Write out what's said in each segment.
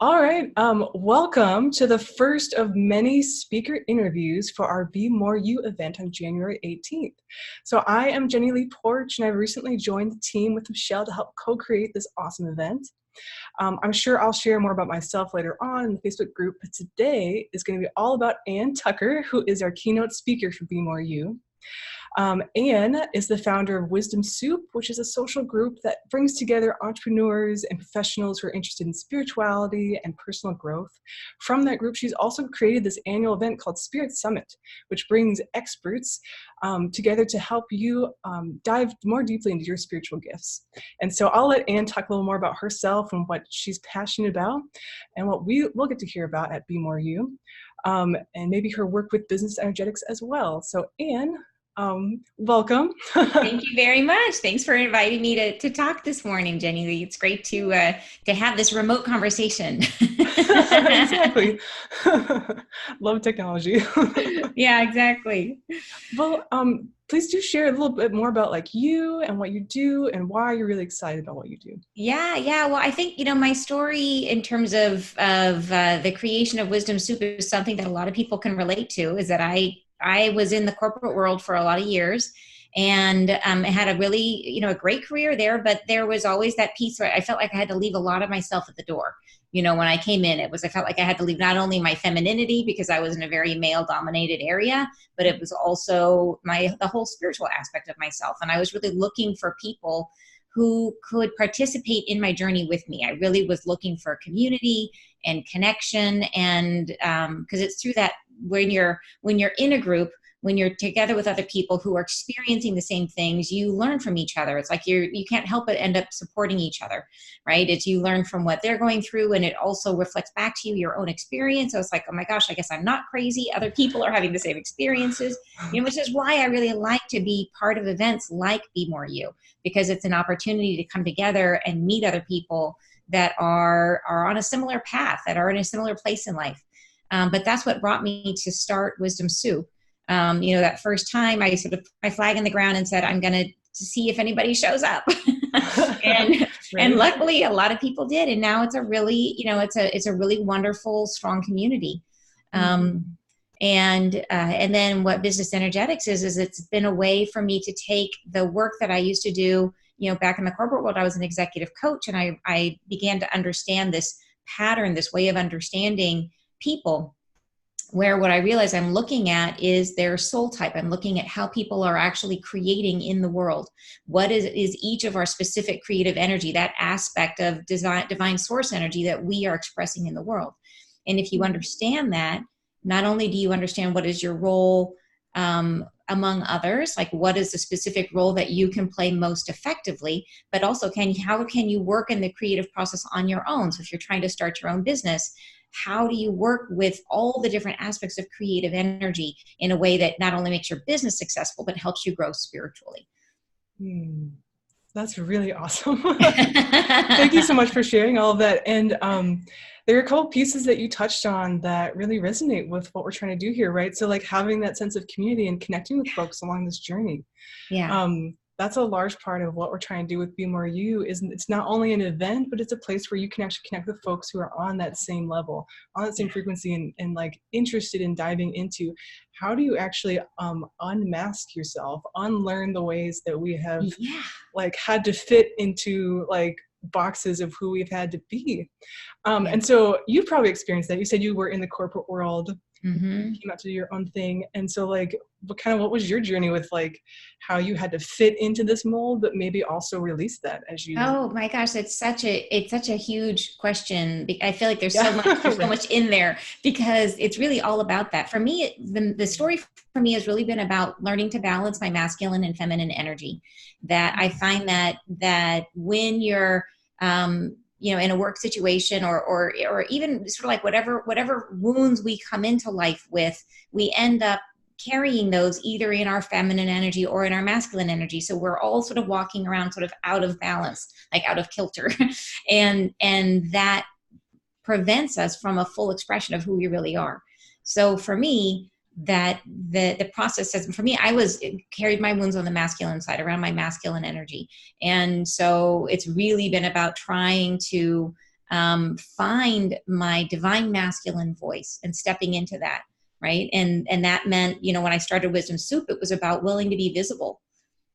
All right. Welcome to the first of many speaker interviews for our Be More You event on January 18th. So I am Jenny Lee Porch, and I recently joined the team with Michelle to help co-create this awesome event. I'm sure I'll share more about myself later on in the Facebook group, but today is going to be all about Ann Tucker, who is our keynote speaker for Be More You. Anne is the founder of Wisdom Soup, which is a social group that brings together entrepreneurs and professionals who are interested in spirituality and personal growth. From that group, she's also created this annual event called Spirit Summit, which brings experts together to help you dive more deeply into your spiritual gifts. And so I'll let Anne talk a little more about herself and what she's passionate about and what we'll get to hear about at Be More You, and maybe her work with business energetics as well. So Anne, welcome. Thank you very much. Thanks for inviting me to talk this morning, Jenny. It's great to have this remote conversation. Exactly. Love technology. Yeah, exactly. Well, please do share a little bit more about like you and what you do and why you're really excited about what you do. Yeah. Well, I think, my story in terms of the creation of Wisdom Soup is something that a lot of people can relate to, is that I was in the corporate world for a lot of years and had a really, a great career there, but there was always that piece where I felt like I had to leave a lot of myself at the door. When I came in, I felt like I had to leave not only my femininity because I was in a very male dominated area, but it was also the whole spiritual aspect of myself. And I was really looking for people who could participate in my journey with me. I really was looking for community and connection. And because it's through that, when you're in a group, when you're together with other people who are experiencing the same things, you learn from each other. It's like you can't help but end up supporting each other, right? It's you learn from what they're going through, and it also reflects back to you your own experience. So it's like, oh my gosh, I guess I'm not crazy. Other people are having the same experiences, which is why I really like to be part of events like Be More You, because it's an opportunity to come together and meet other people that are on a similar path, that are in a similar place in life. But that's what brought me to start Wisdom Soup. That first time I sort of put my flag in the ground and said, I'm going to see if anybody shows up. and luckily a lot of people did. And now it's a really, it's a really wonderful, strong community. And then what business energetics is it's been a way for me to take the work that I used to do, back in the corporate world. I was an executive coach, and I began to understand this pattern, this way of understanding people, where what I realize I'm looking at is their soul type. I'm looking at how people are actually creating in the world. What is each of our specific creative energy, that aspect of divine source energy that we are expressing in the world. And if you understand that, not only do you understand what is your role among others, like what is the specific role that you can play most effectively, but also how can you work in the creative process on your own? So if you're trying to start your own business, how do you work with all the different aspects of creative energy in a way that not only makes your business successful, but helps you grow spiritually? That's really awesome. Thank you so much for sharing all of that. And there are a couple pieces that you touched on that really resonate with what we're trying to do here, right? So like having that sense of community and connecting with folks along this journey. Yeah. That's a large part of what we're trying to do with Be More You. It's not only an event, but it's a place where you can actually connect with folks who are on that same level, on that same frequency, and like interested in diving into how do you actually unmask yourself, unlearn the ways that we have like had to fit into like boxes of who we've had to be. And so you've probably experienced that. You said you were in the corporate world, came out to do your own thing. And so like, what was your journey with like how you had to fit into this mold, but maybe also release that as you... Oh my gosh, it's such a huge question. I feel like there's so much in there, because it's really all about that. For me, the story for me has really been about learning to balance my masculine and feminine energy. That I find that when you're in a work situation or even sort of like whatever wounds we come into life with, we end up carrying those either in our feminine energy or in our masculine energy. So we're all sort of walking around sort of out of balance, like out of kilter. and that prevents us from a full expression of who we really are. So for me, that the process has, for me, I carried my wounds on the masculine side, around my masculine energy. And so it's really been about trying to find my divine masculine voice and stepping into that. Right. And that meant, you know, when I started Wisdom Soup, it was about willing to be visible.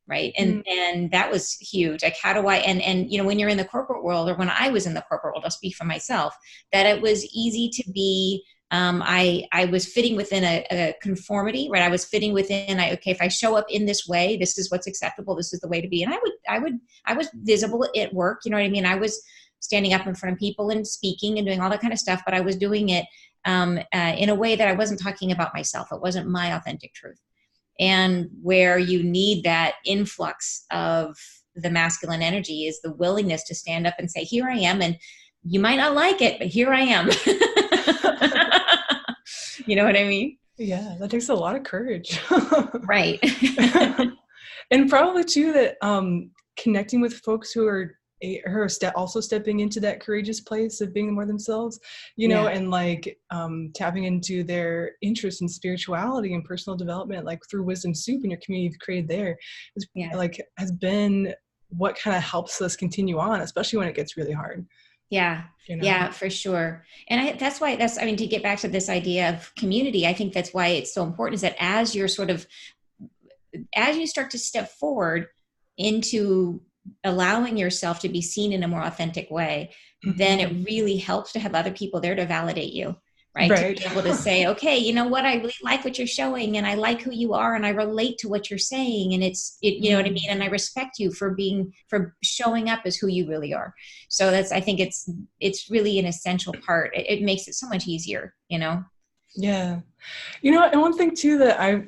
Right. And that was huge. Like, how do and, you know, when you're in the corporate world, or when I was in the corporate world, I'll speak for myself, that it was easy to be, I was fitting within a conformity, right? I was fitting within, okay, if I show up in this way, this is what's acceptable. This is the way to be. And I was visible at work. You know what I mean? I was standing up in front of people and speaking and doing all that kind of stuff, but I was doing it in a way that I wasn't talking about myself. It wasn't my authentic truth. And where you need that influx of the masculine energy is the willingness to stand up and say, here I am. And you might not like it, but here I am. You know what I mean? Yeah, that takes a lot of courage. Right. And probably too that connecting with folks who are also stepping into that courageous place of being more themselves, you know, and like tapping into their interest in spirituality and personal development, like through Wisdom Soup and your community you've created there, is like has been what kind of helps us continue on, especially when it gets really hard. Yeah. You know? Yeah, for sure. And I mean, to get back to this idea of community, I think that's why it's so important, is that as you start to step forward into allowing yourself to be seen in a more authentic way, then it really helps to have other people there to validate you, right? To be able to say, okay, you know what, I really like what you're showing, and I like who you are, and I relate to what you're saying, and you know what I mean, and I respect you for showing up as who you really are. So I think it's really an essential part. It makes it so much easier, you know? Yeah. You know, and one thing too that I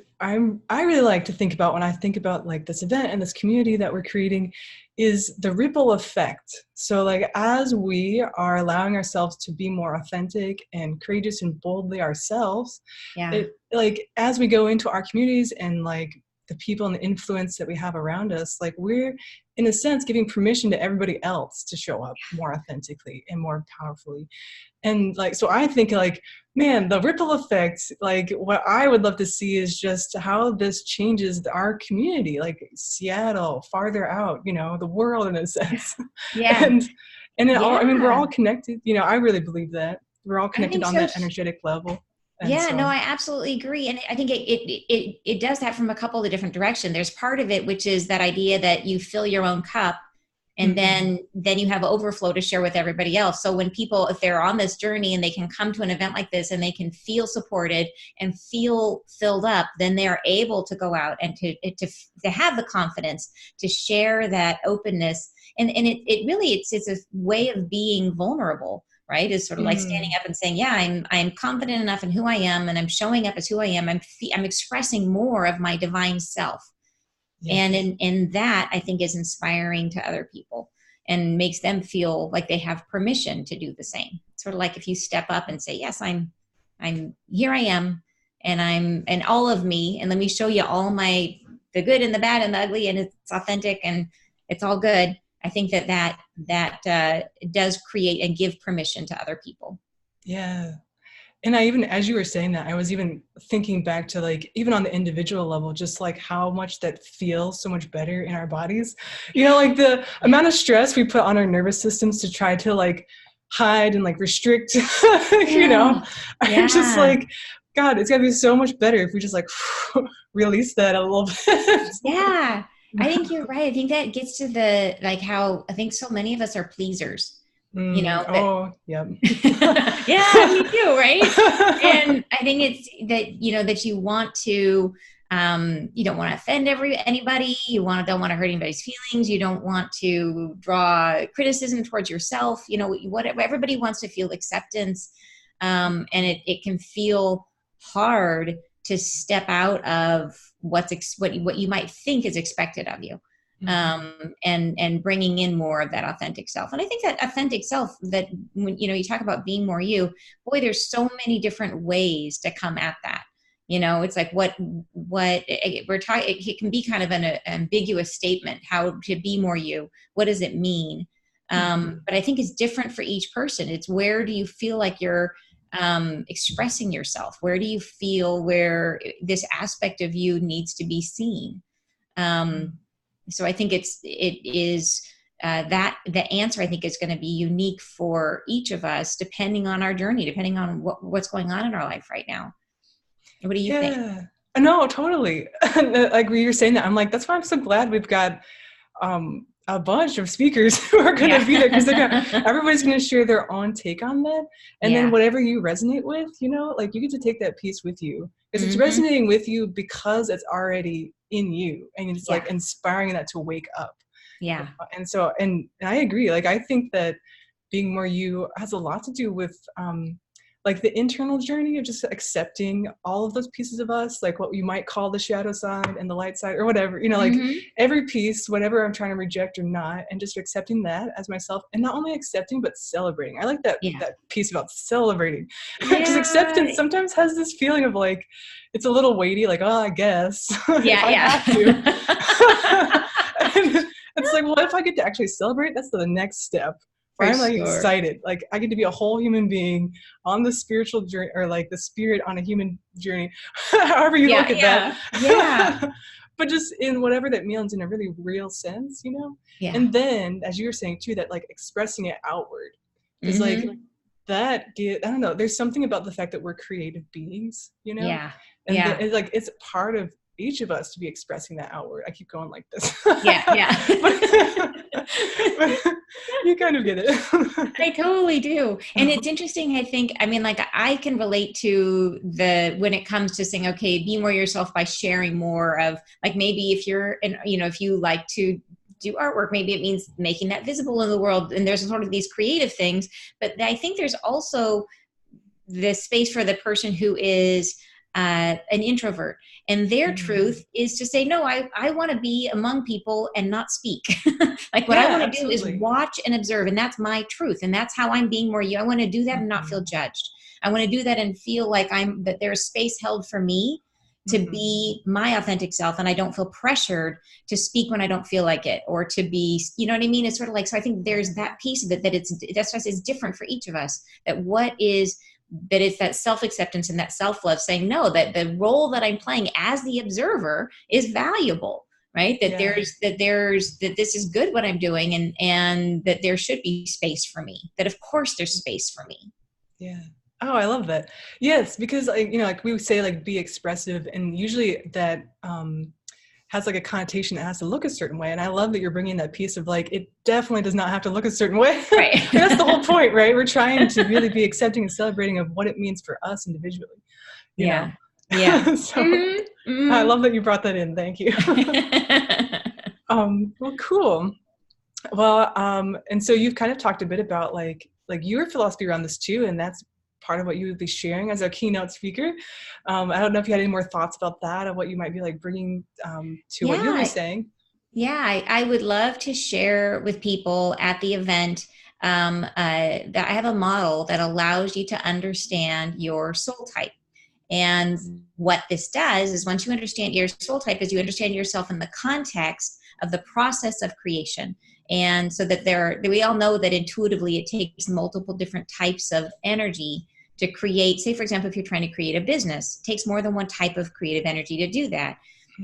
really like to think about when I think about like this event and this community that we're creating is the ripple effect. So like, as we are allowing ourselves to be more authentic and courageous and boldly ourselves, like as we go into our communities and like the people and the influence that we have around us, like we're in a sense giving permission to everybody else to show up more authentically and more powerfully. And like, so I think like, man, the ripple effect, like what I would love to see is just how this changes our community, like Seattle, farther out, you know, the world in a sense. Yeah. and all, I mean, we're all connected. You know, I really believe that we're all connected on that energetic level. And no, I absolutely agree. And I think it does that from a couple of different directions. There's part of it, which is that idea that you fill your own cup, and then you have overflow to share with everybody else. So when people, if they're on this journey and they can come to an event like this and they can feel supported and feel filled up, then they are able to go out and to have the confidence to share that openness. And it really, it's a way of being vulnerable, right? Is sort of like standing up and saying, yeah, I'm confident enough in who I am, and I'm showing up as who I am. I'm expressing more of my divine self. Yes. And in that, I think is inspiring to other people and makes them feel like they have permission to do the same. Sort of like if you step up and say, yes, I'm here I am, and all of me, and let me show you all the good and the bad and the ugly, and it's authentic and it's all good. I think that does create and give permission to other people. Yeah. And I even, as you were saying that, I was even thinking back to like, even on the individual level, just like how much that feels so much better in our bodies. You know, like the amount of stress we put on our nervous systems to try to like hide and like restrict, you know, I'm just like, God, it's gotta be so much better if we just like release that a little bit. Yeah, I think you're right. I think that gets to the, like how I think so many of us are pleasers. You know, yeah, me too, right? And I think it's that, you know, that you want to, you don't want to offend anybody. You don't want to hurt anybody's feelings. You don't want to draw criticism towards yourself. You know, whatever, everybody wants to feel acceptance, and it can feel hard to step out of what you might think is expected of you. And bringing in more of that authentic self. And I think that authentic self, that when, you know, you talk about being more you, boy, there's so many different ways to come at that. You know, it's like what we're talking, it can be kind of an ambiguous statement, how to be more you. What does it mean? But I think it's different for each person. It's where do you feel like you're expressing yourself? Where do you feel where this aspect of you needs to be seen? So I think it is that the answer I think is going to be unique for each of us, depending on our journey, depending on what's going on in our life right now. What do you think? Yeah. No, totally. Like when you're saying that, I'm like, that's why I'm so glad we've got a bunch of speakers who are going to be there, because everybody's going to share their own take on that. And then whatever you resonate with, like you get to take that piece with you, because it's resonating with you because it's already in you, and it's like inspiring that to wake up. Yeah. And so, and I agree. Like, I think that being more you has a lot to do with, like the internal journey of just accepting all of those pieces of us, like what you might call the shadow side and the light side or whatever, like every piece, whatever I'm trying to reject or not, and just accepting that as myself, and not only accepting, but celebrating. I like that piece about celebrating, because acceptance sometimes has this feeling of like, it's a little weighty, like, oh, I guess if I have to. And it's like, well, if I get to actually celebrate, that's the next step. I'm like excited, like I get to be a whole human being on the spiritual journey, or like the spirit on a human journey, however you look at that. Yeah. But just in whatever that means, in a really real sense, Yeah. And then, as you were saying too, that like expressing it outward, because like that I don't know. There's something about the fact that we're creative beings, Yeah. And it's like it's part of each of us to be expressing that outward. I keep going like this. Yeah. But you kind of get it. I totally do. And it's interesting, I think, I mean, like I can relate to when it comes to saying, okay, be more yourself by sharing more of, like, maybe if you're, if you like to do artwork, maybe it means making that visible in the world. And there's sort of these creative things, but I think there's also the space for the person who is an introvert, and their truth is to say, no, I want to be among people and not speak. Like what I want to do is watch and observe, and that's my truth, and that's how I'm being more you. I want to do that and not feel judged. I want to do that and feel like that there's space held for me to be my authentic self, and I don't feel pressured to speak when I don't feel like it, or to be, you know what I mean? It's sort of like, so I think there's that piece of it that's just is different for each of us, that it's that self-acceptance and that self-love, saying no, that the role that I'm playing as the observer is valuable, right? That that this is good what I'm doing, and that there should be space for me, that of course there's space for me. Yeah. Oh, I love that. Yes, because like we would say, like, be expressive, and usually that has like a connotation that has to look a certain way. And I love that you're bringing that piece of like, it definitely does not have to look a certain way. Right. That's the whole point, right? We're trying to really be accepting and celebrating of what it means for us individually. You know? Yeah. So I love that you brought that in. Thank you. Well, cool. Well, and so you've kind of talked a bit about like your philosophy around this too, and that's part of what you would be sharing as a keynote speaker. I don't know if you had any more thoughts about that, of what you might be like bringing to what you were saying. Yeah, I would love to share with people at the event that I have a model that allows you to understand your soul type. And what this does is, once you understand your soul type, is you understand yourself in the context of the process of creation. And so that we all know that intuitively it takes multiple different types of energy to create. Say, for example, if you're trying to create a business, it takes more than one type of creative energy to do that.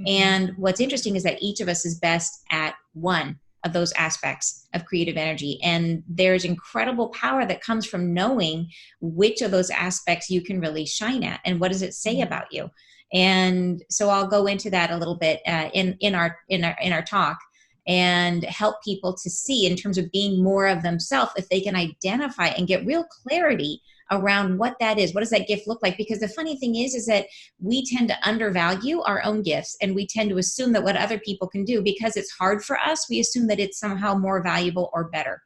And what's interesting is that each of us is best at one of those aspects of creative energy. And there's incredible power that comes from knowing which of those aspects you can really shine at, and what does it say about you. And so I'll go into that a little bit in our talk, and help people to see, in terms of being more of themselves, if they can identify and get real clarity around what that is. What does that gift look like? Because the funny thing is that we tend to undervalue our own gifts, and we tend to assume that what other people can do, because it's hard for us, we assume that it's somehow more valuable or better.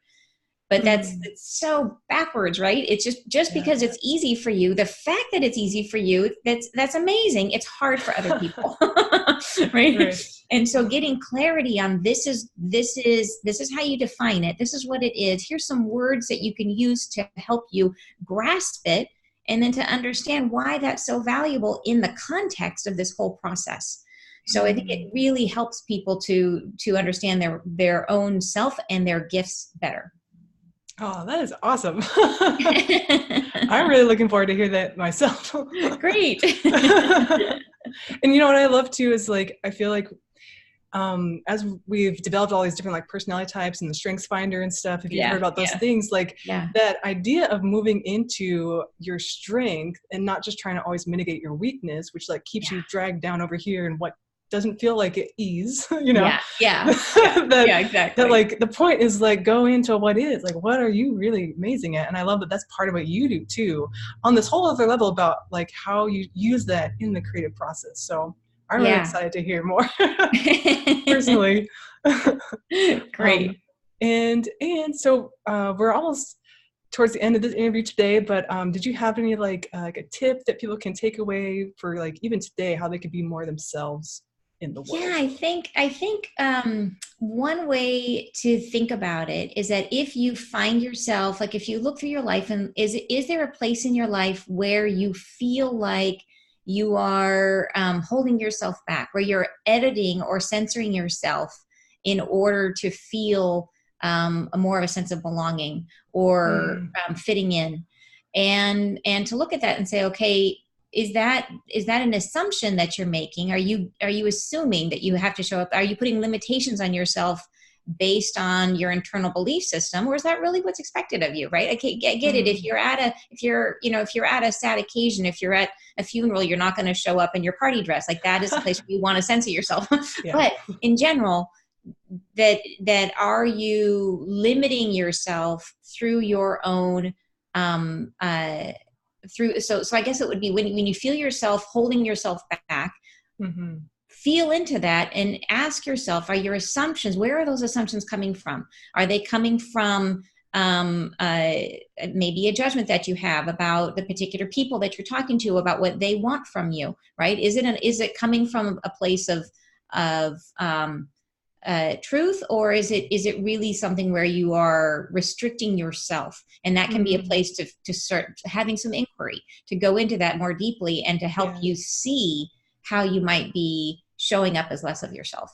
But it's so backwards, right? It's just because it's easy for you, the fact that it's easy for you, that's amazing. It's hard for other people, right? And so getting clarity on this is how you define it. This is what it is. Here's some words that you can use to help you grasp it, and then to understand why that's so valuable in the context of this whole process. So I think it really helps people to understand their own self and their gifts better. Oh, that is awesome. I'm really looking forward to hear that myself. Great. And you know what I love too is, like, I feel like as we've developed all these different like personality types and the strengths finder and stuff, if you've heard Yeah. about those Yeah. things, like Yeah. that idea of moving into your strength and not just trying to always mitigate your weakness, which like keeps you dragged down over here and what doesn't feel like at ease, you know, Yeah. Yeah. Yeah. that Yeah. Exactly. like the point is like go into what is like, what are you really amazing at? And I love that that's part of what you do too, on this whole other level about like how you use that in the creative process. So I'm really Yeah. excited to hear more personally. Great. And so we're almost towards the end of this interview today, but did you have any like a tip that people can take away for like even today, how they could be more themselves in the Yeah, world? I think one way to think about it is that if you find yourself, like if you look through your life, and is there a place in your life where you feel like you are holding yourself back, where you're editing or censoring yourself in order to feel a more of a sense of belonging or Mm, fitting in, and to look at that and say, okay, is that an assumption that you're making? Are you assuming that you have to show up? Are you putting limitations on yourself based on your internal belief system, or is that really what's expected of you? Right? I get it. If mm, you're at a sad occasion, if you're at a funeral, you're not going to show up in your party dress. Like that is a place where you want to censor yourself. yeah. But in general, that are you limiting yourself through your own um, uh, so I guess it would be when you feel yourself holding yourself back, Mm-hmm. feel into that and ask yourself, are your assumptions, where are those assumptions coming from? Are they coming from maybe a judgment that you have about the particular people that you're talking to, about what they want from you, right? Is it coming from a place of truth, or is it really something where you are restricting yourself? And that can be a Mm, place to start having some inquiry, to go into that more deeply and to help yeah. you see how you might be showing up as less of yourself.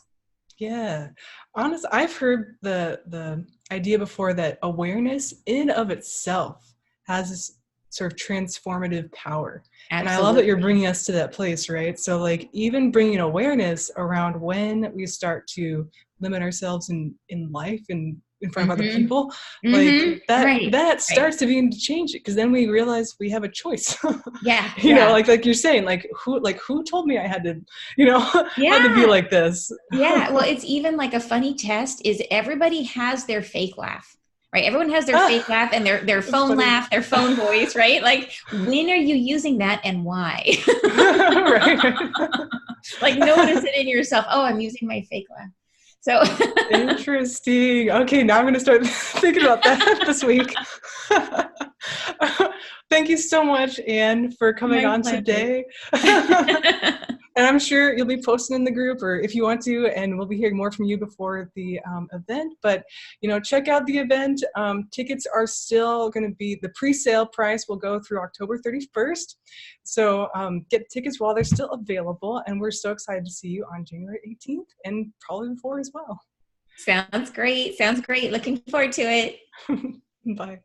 Yeah. Honest, I've heard the idea before that awareness in of itself has this sort of transformative power. And I love that you're Absolutely. bringing us to that place, right? So like even bringing awareness around when we start to limit ourselves in life and in front of other Mm-hmm. people, like Mm-hmm. that Right. that Right. starts to begin to change it because then we realize we have a choice. Yeah. You know, Yeah. like you're saying, like who told me I had to, you know, had to be Yeah. like this? Yeah, well, it's even like a funny test is everybody has their fake laugh, right? Everyone has their fake Ah, laugh and their that's phone funny. laugh, their phone voice, right? Like, when are you using that and why? Right, right. Like, notice it in yourself. Oh, I'm using my fake laugh. So, Interesting. Okay, now I'm going to start thinking about that this week. Thank you so much, Anne, for coming my on pleasure. today. And I'm sure you'll be posting in the group, or if you want to, and we'll be hearing more from you before the event. But you know, check out the event. Tickets are still going to be, the pre-sale price will go through October 31st. So get tickets while they're still available. And we're so excited to see you on January 18th, and probably before as well. Sounds great. Sounds great. Looking forward to it. Bye.